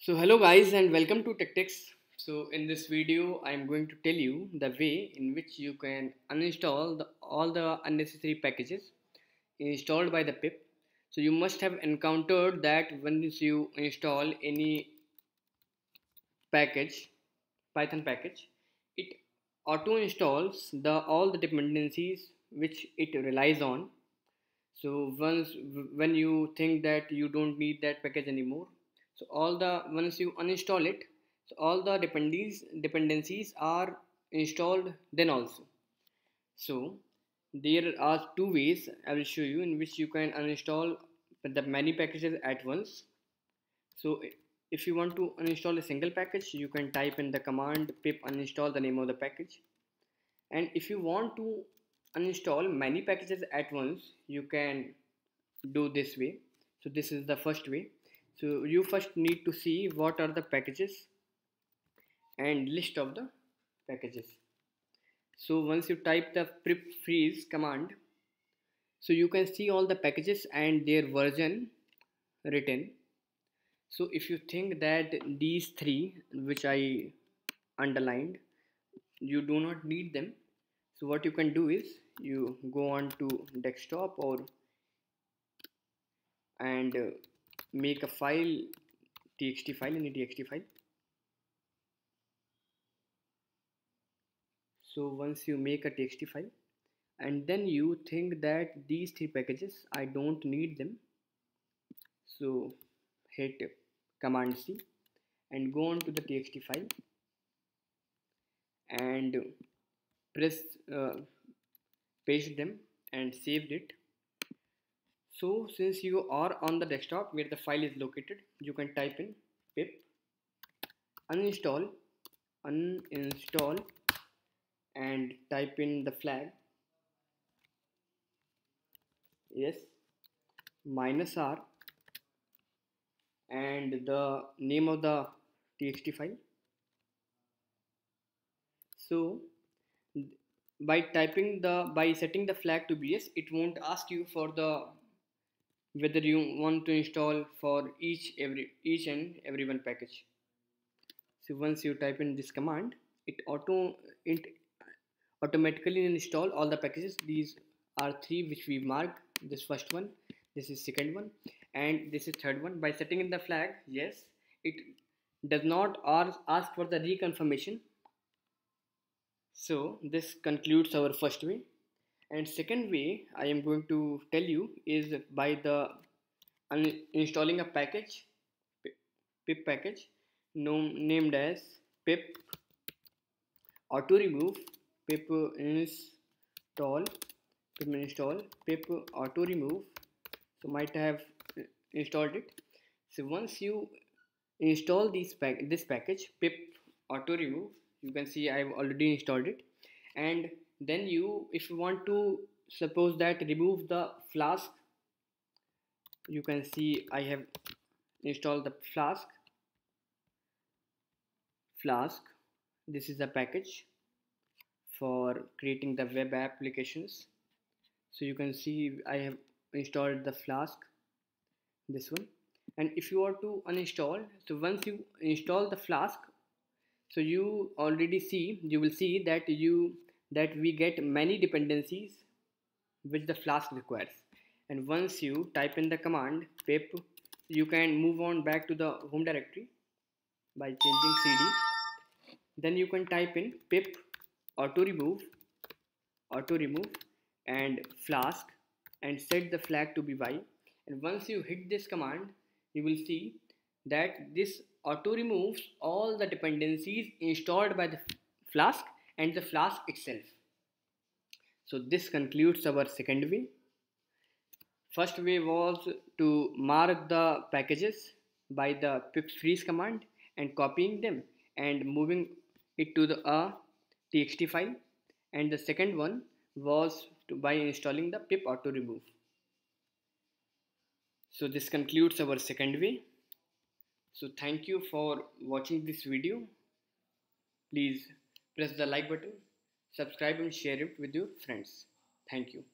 So hello guys and welcome to TechTex. So in this video I am going to tell you the way in which you can uninstall all the unnecessary packages installed by the pip. So you must have encountered that once you install any package, Python package, it auto installs the all the dependencies which it relies on. So when you think that you don't need that package anymore, so all the once you uninstall it, so all the dependencies are installed then also. So there are two ways I will show you in which you can uninstall the many packages at once. So if you want to uninstall a single package, you can type in the command pip uninstall the name of the package. And if you want to uninstall many packages at once, you can do this way. So this is the first way. So you first need to see what are the packages and list of the packages. So once you type the pip freeze command, so you can see all the packages and their version written. So if you think that these three which I underlined, you do not need them, so what you can do is you go on to desktop or and make a file, txt file, any txt file. So once you make a txt file and then you think that these three packages I don't need them, so hit command C and go on to the txt file and press paste them and saved it. So since you are on the desktop where the file is located, you can type in pip uninstall and type in the flag, yes, -r and the name of the txt file. So by setting the flag to BS, it won't ask you for the whether you want to install for each and every one package. So once you type in this command, it automatically install all the packages. These are three which we marked. This first one, this is second one, and this is third one. By setting in the flag, yes, it does not ask for the reconfirmation. So this concludes our first way. And second way I am going to tell you is by the installing a package, pip package named as pip auto remove pip install pip auto remove. So might have installed it. So once you install this package pip auto remove, you can see I've already installed it. And then if you want to suppose that remove the flask, you can see I have installed the flask. This is a package for creating the web applications. So you can see I have installed the flask, this one. And if you are to uninstall, so once you install the flask, so you will see that we get many dependencies which the flask requires. And once you type in the command pip, you can move on back to the home directory by changing cd. Then you can type in pip auto remove and flask and set the flag to be y. And once you hit this command, you will see that this auto removes all the dependencies installed by the flask and the flask itself. So this concludes our second way. First way was to mark the packages by the pip freeze command and copying them and moving it to the txt file. And the second one was by installing the pip auto remove. So this concludes our second way. So thank you for watching this video. Please press the like button, subscribe and share it with your friends. Thank you.